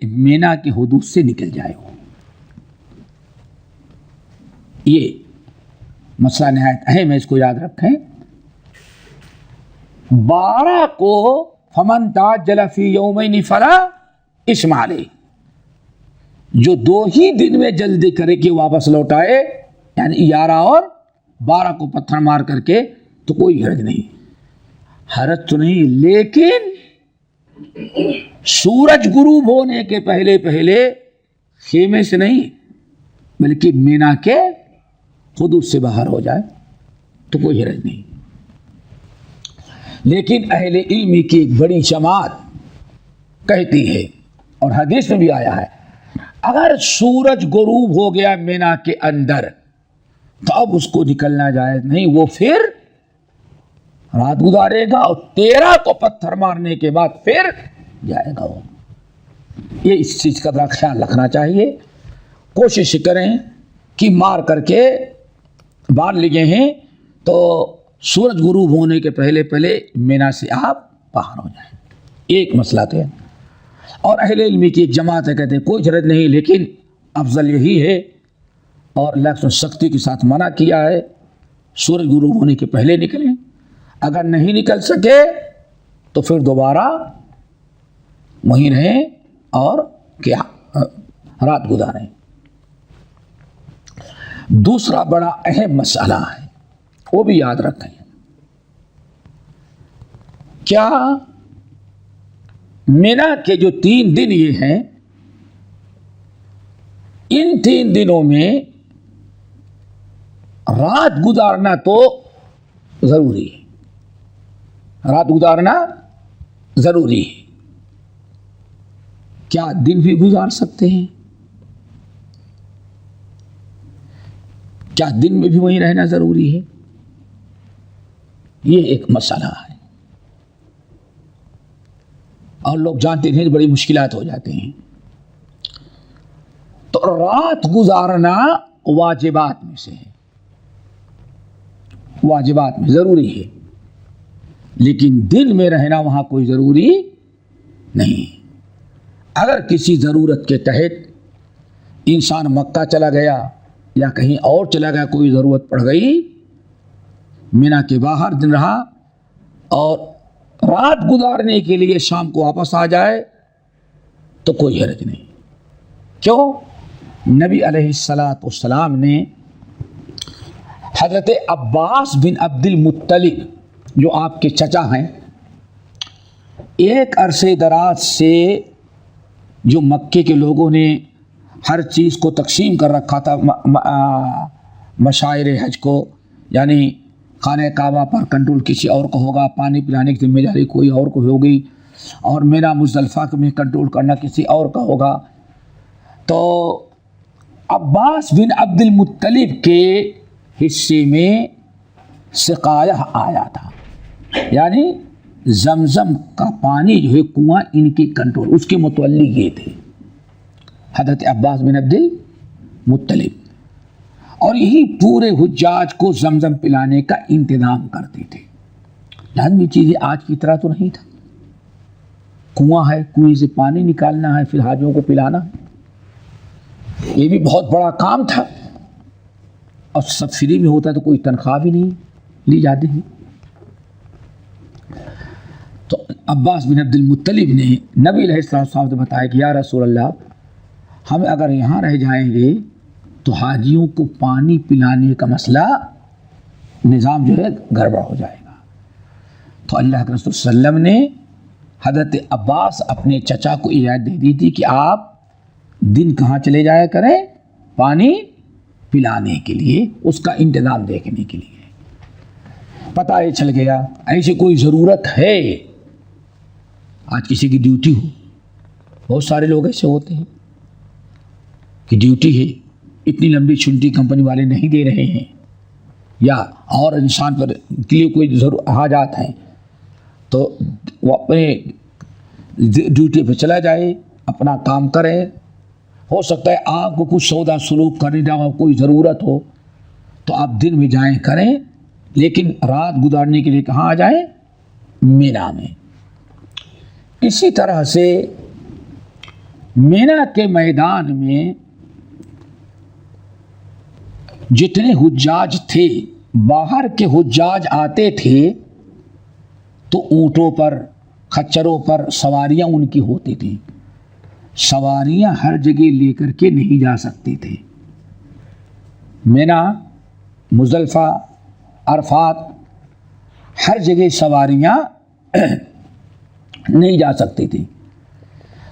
مینا کی حدود سے نکل جائے. یہ مسئلہ نہایت اہم ہے, اس کو یاد رکھیں. 12 کو فمن تعجل فی یومین فلا اثم علیہ, جو 2 ہی دن میں جلدی کرے کہ واپس لوٹائے, یعنی 11 اور 12 کو پتھر مار کر کے, تو کوئی حرج نہیں. حرج تو نہیں, لیکن سورج غروب ہونے کے پہلے خیمے سے نہیں بلکہ مینا کے حدود سے باہر ہو جائے تو کوئی حرج نہیں. لیکن اہل علم کی ایک بڑی جماعت کہتی ہے, اور حدیث میں بھی آیا ہے, اگر سورج غروب ہو گیا مینا کے اندر تو اب اس کو نکلنا جائز نہیں, وہ پھر رات گزارے گا اور 13 کو پتھر مارنے کے بعد پھر جائے گا وہ. یہ اس چیز کا خیال رکھنا چاہیے. کوشش کریں کہ مار کر کے باہر لگے ہیں تو سورج غروب ہونے کے پہلے مینا سے آپ باہر ہو جائیں. ایک مسئلہ تو ہے. اور اہل علم کی ایک جماعت ہے, کہتے ہیں کوئی حرج نہیں, لیکن افضل یہی ہے اور اللہ نے سختی کے ساتھ منع کیا ہے, سورج غروب ہونے کے پہلے نکلیں. اگر نہیں نکل سکے تو پھر دوبارہ وہیں رہیں اور کیا رات گزاریں. دوسرا بڑا اہم مسئلہ ہے, وہ بھی یاد رکھیں. کیا مینا کے جو 3 دن یہ ہیں، ان 3 دنوں میں رات گزارنا تو ضروری ہے، رات گزارنا ضروری ہے۔ کیا دن بھی گزار سکتے ہیں؟ کیا دن میں بھی وہیں رہنا ضروری ہے؟ یہ ایک مسئلہ ہے، اور لوگ جانتے ہیں بڑی مشکلات ہو جاتے ہیں۔ تو رات گزارنا واجبات میں سے ہے، واجبات میں ضروری ہے، لیکن دن میں رہنا وہاں کوئی ضروری نہیں۔ اگر کسی ضرورت کے تحت انسان مکہ چلا گیا یا کہیں اور چلا گیا، کوئی ضرورت پڑ گئی، مینا کے باہر دن رہا اور رات گزارنے کے لیے شام کو واپس آ جائے تو کوئی حرج نہیں۔ کیوں؟ نبی علیہ السلام نے حضرت عباس بن عبد المطلب جو آپ کے چچا ہیں، ایک عرصے دراز سے جو مکے کے لوگوں نے ہر چیز کو تقسیم کر رکھا تھا، مشاعر حج کو، یعنی خانہ کعبہ پر کنٹرول کسی اور کو ہوگا، پانی پلانے کی ذمہ داری کوئی اور کو ہوگی، اور مینا مزدلفہ میں کنٹرول کرنا کسی اور کا ہوگا۔ تو عباس بن عبد المطلب کے حصے میں سقایہ آیا تھا، یعنی زمزم کا پانی جو ہے کنواں ان کی کنٹرول، اس کے متولی یہ تھے حضرت عباس بن عبد المطلب، اور یہی پورے حجاج کو زمزم پلانے کا انتظام کرتے تھے۔ لازمی چیزیں آج کی طرح تو نہیں تھا، کنواں ہے، کنویں سے پانی نکالنا ہے، پھر حاجیوں کو پلانا ہے، یہ بھی بہت بڑا کام تھا، اور سب فری میں ہوتا تو کوئی تنخواہ بھی نہیں لی جاتی ہے۔ تو عباس بن عبد المطلب نے نبی علیہ السلام سے بتایا کہ یا رسول اللہ، ہم اگر یہاں رہ جائیں گے تو حاجیوں کو پانی پلانے کا مسئلہ نظام جو ہے گڑبڑ ہو جائے گا۔ تو اللہ کے رسول صلی اللہ علیہ وسلم نے حضرت عباس اپنے چچا کو اجازت دے دی تھی کہ آپ دن کہاں چلے جایا کریں، پانی پلانے کے لیے، اس کا انتظام دیکھنے کے لیے۔ پتہ یہ چل گیا ایسی کوئی ضرورت ہے، آج کسی کی ڈیوٹی ہو، بہت سارے لوگ ایسے ہوتے ہیں کہ ڈیوٹی ہے، اتنی لمبی چھٹی کمپنی والے نہیں دے رہے ہیں، یا اور انسان پر کے لیے کوئی حاجات ہیں، تو وہ اپنے ڈیوٹی پہ چلا جائے، اپنا کام کرے۔ ہو سکتا ہے آپ کو کچھ سودا سلوک کرنے کا کوئی ضرورت ہو تو آپ دن میں جائیں کریں، لیکن رات گزارنے کے لیے کہاں آ جائیں؟ مینا میں۔ اسی طرح سے مینا کے میدان میں جتنے حجاج تھے، باہر کے حجاج آتے تھے تو اونٹوں پر، خچروں پر سواریاں ان کی ہوتی تھیں۔ سواریاں ہر جگہ لے کر کے نہیں جا سکتے تھے، مینا، مزدلفہ، عرفات، ہر جگہ سواریاں نہیں جا سکتی تھی۔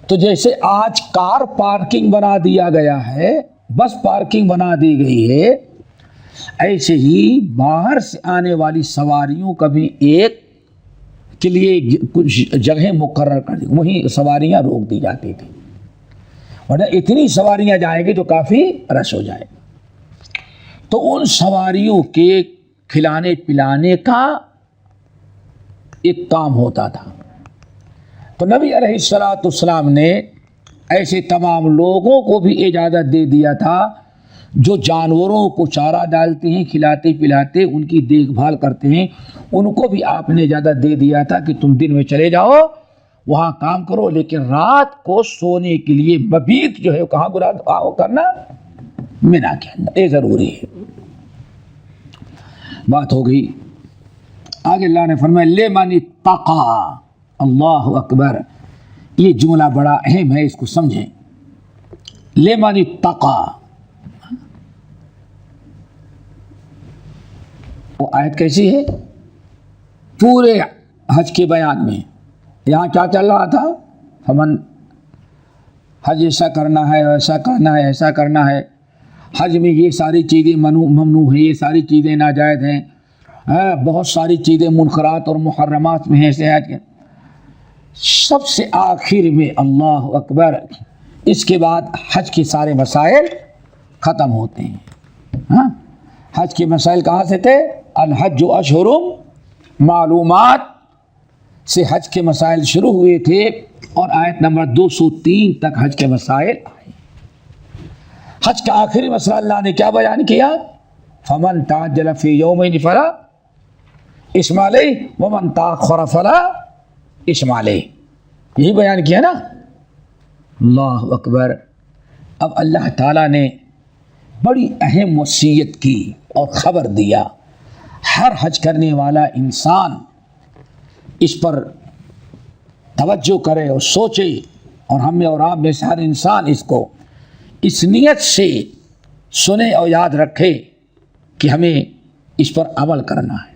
تو جیسے آج کار پارکنگ بنا دیا گیا ہے، بس پارکنگ بنا دی گئی ہے، ایسے ہی باہر سے آنے والی سواریوں کا بھی ایک کے لیے کچھ جگہیں مقرر کر دی، وہیں سواریاں روک دی جاتی تھیں، ورنہ اتنی سواریاں جائیں گی تو کافی رش ہو جائے گا۔ تو ان سواریوں کے کھلانے پلانے کا ایک کام ہوتا تھا۔ تو نبی علیہ السلام نے ایسے تمام لوگوں کو بھی اجازت دے دیا تھا جو جانوروں کو چارہ ڈالتے ہیں، کھلاتے پلاتے، ان کی دیکھ بھال کرتے ہیں، ان کو بھی آپ نے اجازت دے دیا تھا کہ تم دن میں چلے جاؤ، وہاں کام کرو، لیکن رات کو سونے کے لیے مبیت جو ہے کہاں کرنا؟ مینا کے اندر، یہ ضروری ہے۔ بات ہو گئی آگے، اللہ نے فرمایا لمن اتقى، اللہ اکبر، یہ جملہ بڑا اہم ہے، اس کو سمجھیں۔ لمن اتقى، وہ آیت کیسی ہے؟ پورے حج کے بیان میں یہاں کیا چل رہا تھا؟ فمن حج ایسا کرنا ہے ویسا کرنا ہے ایسا کرنا ہے، حج میں یہ ساری چیزیں ممنوع ہیں، یہ ساری چیزیں ناجائز ہیں، بہت ساری چیزیں منکرات اور محرمات میں ہیں ایسے حج کے۔ سب سے آخر میں اللہ اکبر، اس کے بعد حج کے سارے مسائل ختم ہوتے ہیں۔ حج کے مسائل کہاں سے تھے؟ الحج اشہر معلومات سے حج کے مسائل شروع ہوئے تھے، اور آیت نمبر 203 تک حج کے مسائل آئے۔ حج کا آخری مسئلہ اللہ نے کیا بیان کیا؟ فمن تعجل فی یومین فلا اثم علیہ ومن تاخر فلا اثم علیہ، یہی بیان کیا نا۔ اللہ اکبر۔ اب اللہ تعالیٰ نے بڑی اہم وصیت کی اور خبر دیا، ہر حج کرنے والا انسان اس پر توجہ کرے اور سوچے، اور ہم میں اور آپ میں سے ہر انسان اس کو اس نیت سے سنے اور یاد رکھے کہ ہمیں اس پر عمل کرنا ہے۔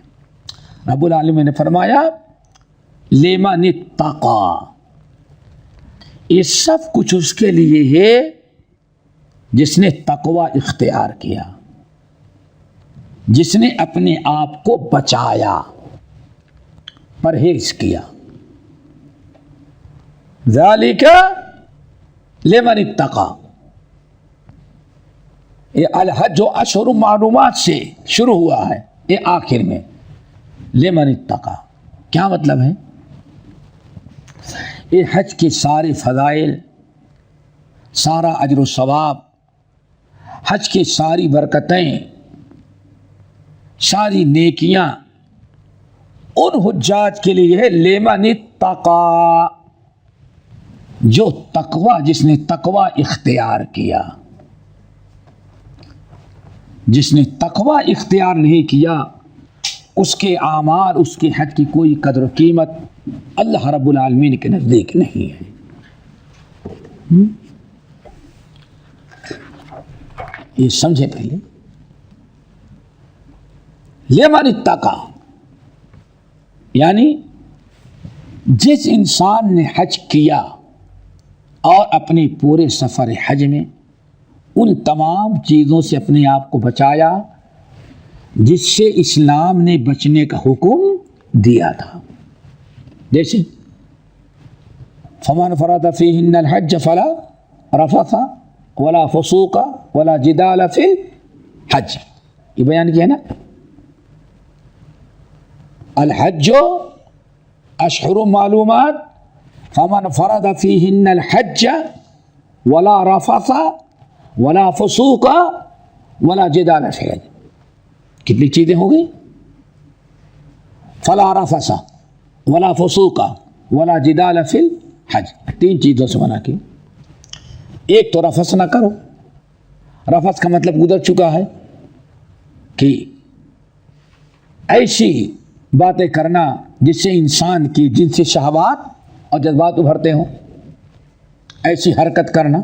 رب العالمین نے فرمایا لمن اتقی، یہ سب کچھ اس کے لیے ہے جس نے تقوی اختیار کیا، جس نے اپنے آپ کو بچایا، پرہیز کیا۔ ذالک لمن اتقی، یہ الحج اشہر معلومات سے شروع ہوا ہے، یہ آخر میں لمن اتقی کیا مطلب ہے؟ یہ حج کے سارے فضائل، سارا اجر و ثواب، حج کی ساری برکتیں، ساری نیکیاں ان حجاج کے لیے ہے لمن اتقی، جو تقوی، جس نے تقوی اختیار کیا۔ جس نے تقوی اختیار نہیں کیا اس کے اعمال، اس کے حج کی کوئی قدر و قیمت اللہ رب العالمین کے نزدیک نہیں ہے۔ یہ سمجھے پہلے، لمن اتقی یعنی جس انسان نے حج کیا اور اپنے پورے سفر حج میں ان تمام چیزوں سے اپنے آپ کو بچایا جس سے اسلام نے بچنے کا حکم دیا تھا، جیسے فمن فرض فیہن الحج فلا رفث ولا فسوق ولا جدال فی الحج، یہ بیان کیا نا۔ الحج اشہر معلومات فمن فرض فیہن الحج ولا رفث ولا فسوق ولا جدال فی الحج، کتنی چیزیں ہو گئی؟ فلا رفث ولا فسوق ولا جدال فی الحج، 3 چیزوں سے منع کی۔ ایک تو رفث نہ کرو، رفث کا مطلب گزر چکا ہے کہ ایسی باتیں کرنا جس سے انسان کی جنسی شہوات اور جذبات ابھرتے ہوں، ایسی حرکت کرنا،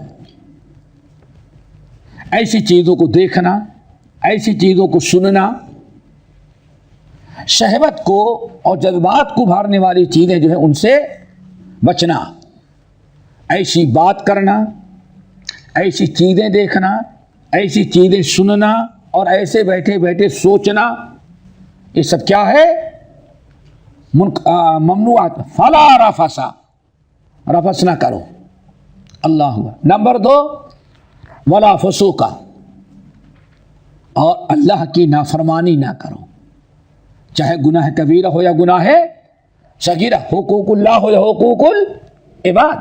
ایسی چیزوں کو دیکھنا، ایسی چیزوں کو سننا، شہوت کو اور جذبات کو ابھارنے والی چیزیں جو ہیں ان سے بچنا، ایسی بات کرنا، ایسی چیزیں دیکھنا، ایسی چیزیں سننا اور ایسے بیٹھے بیٹھے سوچنا، یہ سب کیا ہے؟ ممنوعات۔ فلا رفث، رفث نہ کرو۔ اللہ نمبر 2 ولا فسوق، اور اللہ کی نافرمانی نہ کرو، چاہے گناہ کبیرہ ہو یا گناہ صغیرہ، حقوق اللہ ہو یا حقوق العباد،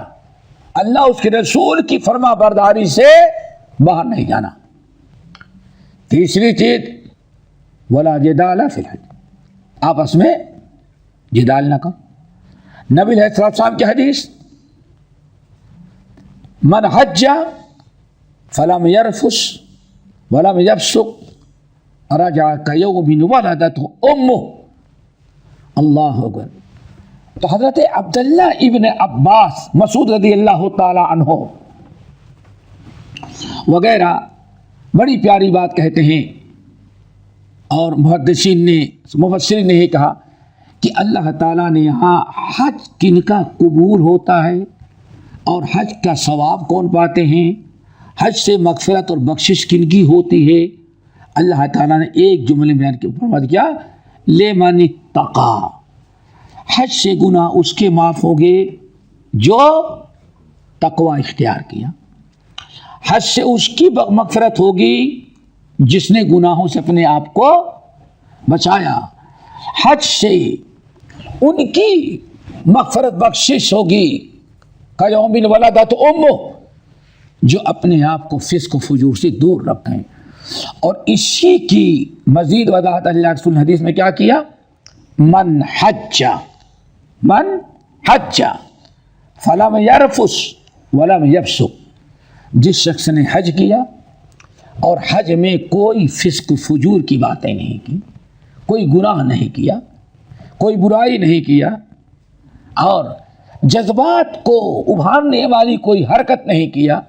اللہ اس کے رسول کی فرما برداری سے باہر نہیں جانا۔ تیسری چیز ولا جدال فی الحج، آپس میں جدال نہ کرو۔ نبی علیہ السلام کی حدیث من حج فلم یرفث ولم یفسق رجع کیوم ولدتہ امہ۔ اللہ اکبر۔ تو حضرت عبداللہ ابن عباس، مسعود رضی اللہ تعالی عنہ وغیرہ بڑی پیاری بات کہتے ہیں، اور محدثین نے، مفسرین نے یہ کہا کہ اللہ تعالیٰ نے یہاں حج کن کا قبول ہوتا ہے اور حج کا ثواب کون پاتے ہیں؟ حج سے مغفرت اور بخشش کن کی ہوتی ہے؟ اللہ تعالیٰ نے ایک جملے میں فرمایا کیا؟ لمن اتقی، حج سے گناہ اس کے معاف ہوں گے جو تقوی اختیار کیا، حج سے اس کی مغفرت ہوگی جس نے گناہوں سے اپنے آپ کو بچایا، حج سے ان کی مغفرت بخشش ہوگی کیوم ولدت امہ، جو اپنے آپ کو فسق و فجور سے دور رکھیں۔ اور اسی کی مزید وضاحت اللہ رسول نے حدیث میں کیا کیا؟ من حج فلم یرفث ولم یفسق، جس شخص نے حج کیا اور حج میں کوئی فسق و فجور کی باتیں نہیں کی، کوئی گناہ نہیں کیا، کوئی برائی نہیں کیا، اور جذبات کو ابھارنے والی کوئی حرکت نہیں کیا،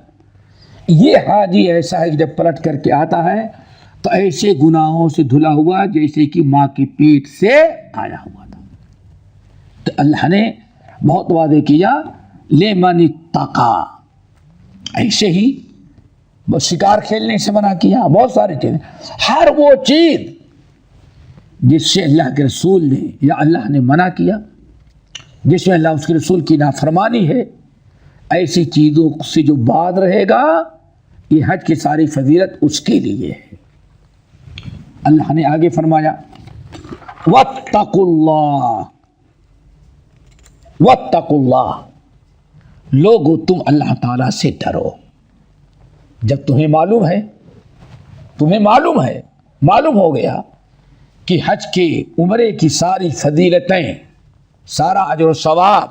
یہ حاجی ایسا ہے کہ جب پلٹ کر کے آتا ہے تو ایسے گناہوں سے دھلا ہوا جیسے کہ ماں کی پیٹ سے آیا ہوا تھا۔ تو اللہ نے بہت وعدے کیا لمن اتقی، ایسے ہی بس شکار کھیلنے سے منع کیا، بہت ساری چیزیں، ہر وہ چیز جس سے اللہ کے رسول نے یا اللہ نے منع کیا، جس میں اللہ اس کے رسول کی نافرمانی ہے، ایسی چیزوں سے جو بعد رہے گا، یہ حج کی ساری فضیلت اس کے لیے ہے۔ اللہ نے آگے فرمایا واتقوا اللہ، واتقوا اللہ، لوگو تم اللہ تعالیٰ سے ڈرو۔ جب تمہیں معلوم ہو گیا کہ حج کے عمرے کی ساری فضیلتیں، سارا اجر و ثواب،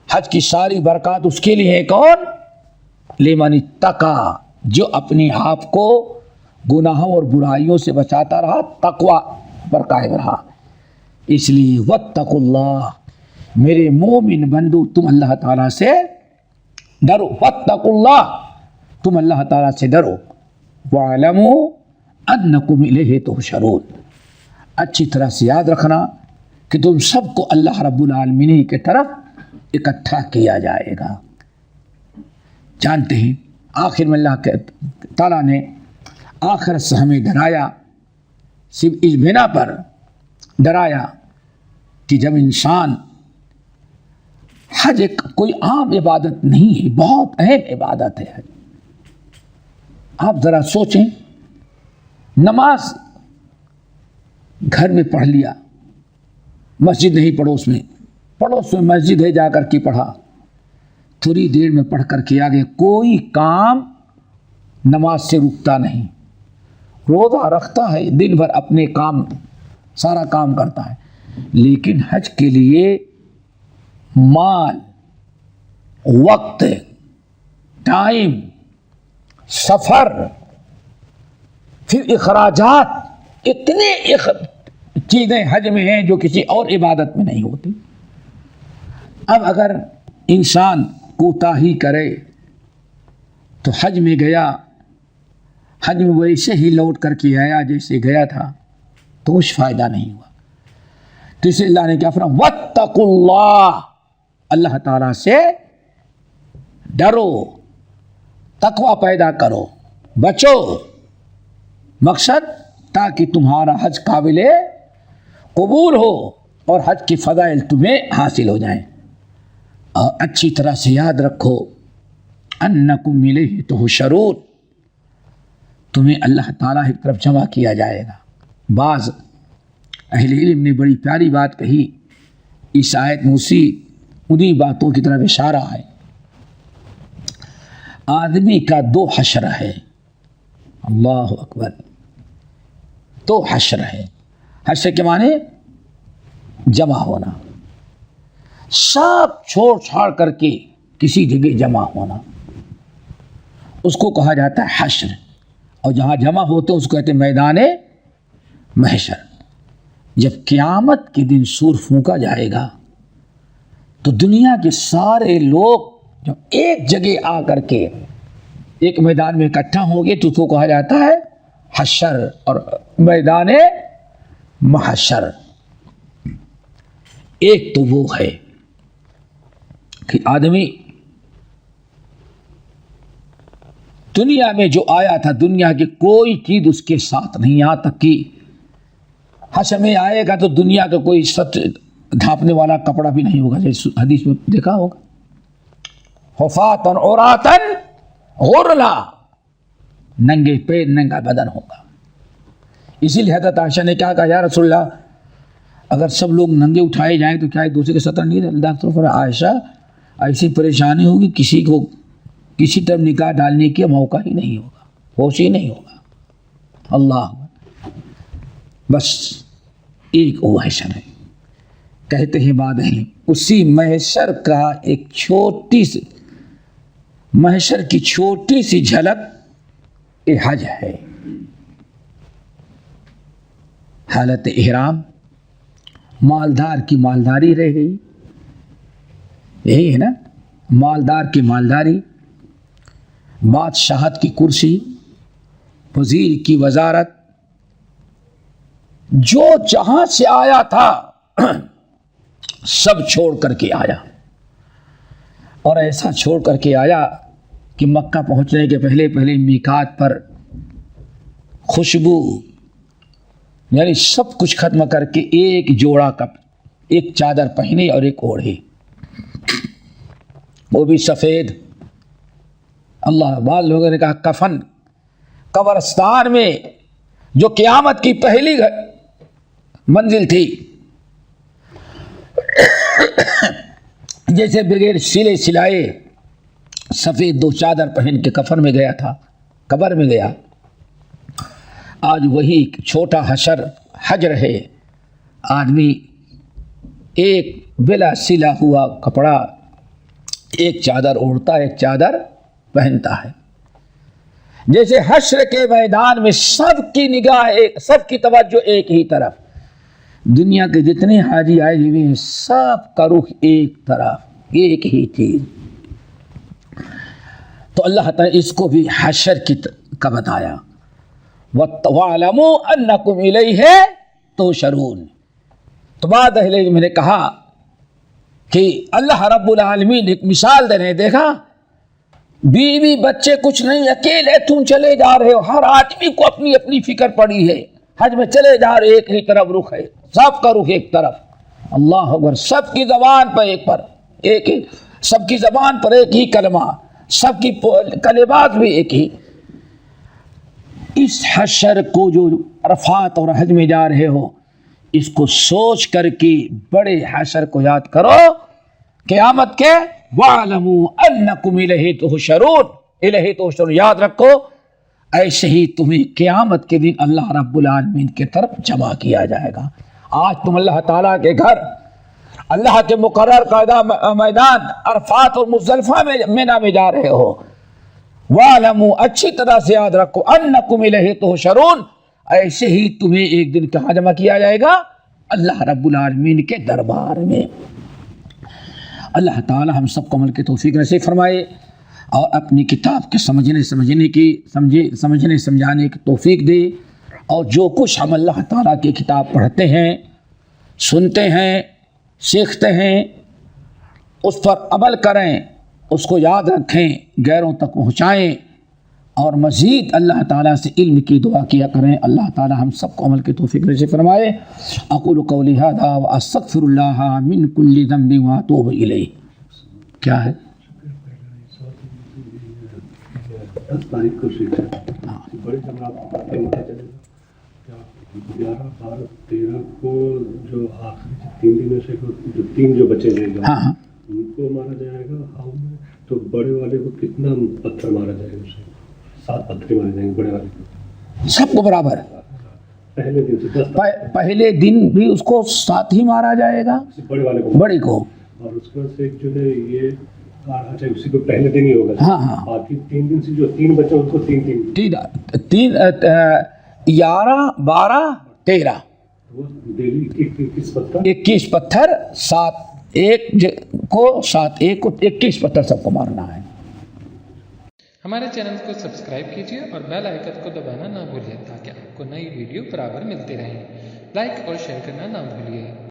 حج کی ساری برکات اس کے لیے ہے، کون؟ لمن اتقی، جو اپنے آپ کو گناہوں اور برائیوں سے بچاتا رہا، تقوی پر قائم رہا۔ اس لیے واتقوا اللہ، میرے مومن بندو تم اللہ تعالیٰ سے ڈرو، واتقوا اللہ، تم اللہ تعالیٰ سے ڈرو، وَاعْلَمُوا أَنَّكُمْ إِلَيْهِ تُحْشَرُونَ، اچھی طرح سے یاد رکھنا کہ تم سب کو اللہ رب العالمین کی طرف اکٹھا کیا جائے گا۔ جانتے ہیں آخر میں اللہ تعالیٰ نے آخرت سے ہمیں ڈرایا، صرف اس بنا پر ڈرایا کہ جب انسان، حج ایک کوئی عام عبادت نہیں ہے، بہت اہم عبادت ہے حج۔ آپ ذرا سوچیں، نماز گھر میں پڑھ لیا، مسجد نہیں پڑوس میں مسجد ہے، جا کر کے پڑھا، تھوڑی دیر میں پڑھ کر کے آگے، کوئی کام نماز سے رکتا نہیں، روزہ رکھتا ہے، دن بھر اپنے کام، سارا کام کرتا ہے، لیکن حج کے لیے مال، وقت، ٹائم، سفر، پھر اخراجات، اتنے چیزیں حج میں ہیں جو کسی اور عبادت میں نہیں ہوتی۔ اب اگر انسان کوتاہی کرے تو حج میں گیا، حج میں ویسے ہی لوٹ کر کے آیا جیسے گیا تھا، تو کچھ فائدہ نہیں ہوا۔ تو اسے اللہ نے کیا فرمایا؟ واتقوا اللہ، اللہ تعالیٰ سے ڈرو، تقوی پیدا کرو، بچو، مقصد تاکہ تمہارا حج قابل قبول ہو اور حج کی فضائل تمہیں حاصل ہو جائیں۔ اور اچھی طرح سے یاد رکھو انکم الیہ تحشرون، تمہیں اللہ تعالیٰ کی طرف جمع کیا جائے گا۔ بعض اہل علم نے بڑی پیاری بات کہی، اس آیت میں انہی باتوں کی طرف اشارہ ہے۔ آدمی کا دو حشر ہے، اللہ اکبر، دو حشر ہے۔ حشر کے معنی جمع ہونا، سب چھوڑ چھاڑ کر کے کسی جگہ جمع ہونا، اس کو کہا جاتا ہے حشر، اور جہاں جمع ہوتے ہیں اس کو کہتے ہیں میدان محشر۔ جب قیامت کے دن سور پھونکا جائے گا تو دنیا کے سارے لوگ جب ایک جگہ آ کر کے ایک میدان میں اکٹھا ہوں گے تو اس کو کہا جاتا ہے حشر اور میدان محشر۔ ایک تو وہ ہے کہ آدمی دنیا میں جو آیا تھا دنیا کی کوئی چیز اس کے ساتھ نہیں، یہاں تک کہ حشر میں آئے گا تو دنیا کا کوئی سچ ڈھانپنے والا کپڑا بھی نہیں ہوگا، جیسے حدیث میں دیکھا ہوگا، حفاتن عوراتن غرلا، ننگے پیر ننگا بدن ہوگا۔ اسی لیے حضرت عائشہ نے کیا کہا، یا رسول اللہ اگر سب لوگ ننگے اٹھائے جائیں تو کیا ایک دوسرے کے سطر نہیں رہے؟ اللہ تعالیٰ فرمایا عائشہ ایسی پریشانی ہوگی کسی کو کسی طرف نگاہ ڈالنے کا موقع ہی نہیں ہوگا، ہوش ہی نہیں ہوگا۔ اللہ بس ایک وہ محشر ہے، کہتے ہیں بعد ہے اسی محشر کا ایک چھوٹی سی محشر کی چھوٹی سی جھلک یہ حج ہے۔ حالت احرام، مالدار کی مالداری رہ گئی، یہی ہے نا، مالدار کی مالداری، بادشاہت کی کرسی، وزیر کی وزارت، جو جہاں سے آیا تھا سب چھوڑ کر کے آیا، اور ایسا چھوڑ کر کے آیا کہ مکہ پہنچنے کے پہلے میقات پر خوشبو یعنی سب کچھ ختم کر کے ایک جوڑا ایک چادر پہنے اور ایک اوڑھے، وہ بھی سفید۔ اللہ، بعض لوگوں نے کہا کفن قبرستان میں جو قیامت کی پہلی منزل تھی، جیسے بغیر سلے سلائے سفید دو چادر پہن کے کفن میں گیا تھا، قبر میں گیا، آج وہی چھوٹا حشر حجر ہے، آدمی ایک بلا سلا ہوا کپڑا ایک چادر اوڑھتا ایک چادر پہنتا ہے۔ جیسے حشر کے میدان میں سب کی نگاہ سب کی توجہ ایک ہی طرف، دنیا کے جتنے حاجی آئے ہوئے ہیں سب کا رخ ایک طرف، ایک ہی چیز۔ تو اللہ تعالیٰ اس کو بھی حشر کا بتایا، وَاعْلَمُوا أَنَّكُمْ إِلَيْهِ تُحْشَرُونَ۔ تو بعد اہل علم نے کہا کہ اللہ رب العالمین ایک مثال دے رہے، دیکھا بیوی بچے کچھ نہیں، اکیلے تم چلے جا رہے ہو، ہر آدمی کو اپنی اپنی فکر پڑی ہے، حج میں چلے جا رہے ایک ہی طرف رخ ہے، سب کا رخ ایک طرف، اللہ اکبر، سب کی زبان پر ایک ہی، سب کی زبان پر ایک ہی کلمہ، سب کی کلمات بھی ایک ہی۔ اس حشر کو جو عرفات اور حج میں جا رہے ہو، اس کو سوچ کر کے بڑے حشر کو یاد کرو، قیامت کے وَاعْلَمُوا أَنَّكُمْ إِلَيْهِ تُحْشَرُونَ، یاد رکھو ایسے ہی تمہیں قیامت کے دن اللہ رب العالمین کی طرف جمع کیا جائے گا۔ آج تم اللہ تعالیٰ کے گھر، اللہ کے مقرر قاعدہ میدان عرفات اور مزدلفہ میں مینا میں جا رہے ہو، وَاعْلَمُوا اچھی طرح سے یاد رکھو أَنَّكُمْ إِلَيْهِ تُحْشَرُونَ، ایسے ہی تمہیں ایک دن کہاں جمع کیا جائے گا؟ اللہ رب العالمین کے دربار میں۔ اللہ تعالی ہم سب کو عمل کی توفیق نصیب فرمائے اور اپنی کتاب کے سمجھنے سمجھانے کی توفیق دے، اور جو کچھ ہم اللہ تعالیٰ کی کتاب پڑھتے ہیں، سنتے ہیں، سیکھتے ہیں، اس پر عمل کریں، اس کو یاد رکھیں، غیروں تک پہنچائیں، اور مزید اللہ تعالیٰ سے علم کی دعا کیا کریں۔ اللہ تعالیٰ ہم سب کو عمل کی توفیق نصیب فرمائے۔ اقول قولی ھذا واستغفر اللہ من کل ذنب واتوب الیہ۔ کیا ہے؟ 10 تاریخ کو بڑے جماعت 11، 12، 13 کو جو آخری 3 دنوں سے جو 3 جو بچے رہے گا ان کو مارا جائے گا، تو بڑے والے کو کتنا پتھر مارا جائے گا؟ اسے 7 پتھر مارے جائیں گے بڑے والے کو، سب کو برابر، پہلے دن سے 10 پہلے دن بھی اس کو 7 ہی مارا جائے گا، بڑے والے کو، بڑے کو، اور اس کے بعد سے جو ہے یہ اچھا اسی کو پہلے دن ہی ہوگا، باقی 3 دن سے جو 3 بچے ان کو 3 11، 12، 13 21 پتھر، 7 ایک کو 7 ایک کو 21 پتھر سب کو مارنا ہے۔ ہمارے چینل کو سبسکرائب کیجیے اور بیل آئیکن کو دبانا نہ بھولیے تاکہ آپ کو نئی ویڈیو برابر ملتی رہیں۔ لائک اور شیئر کرنا نہ بھولیے۔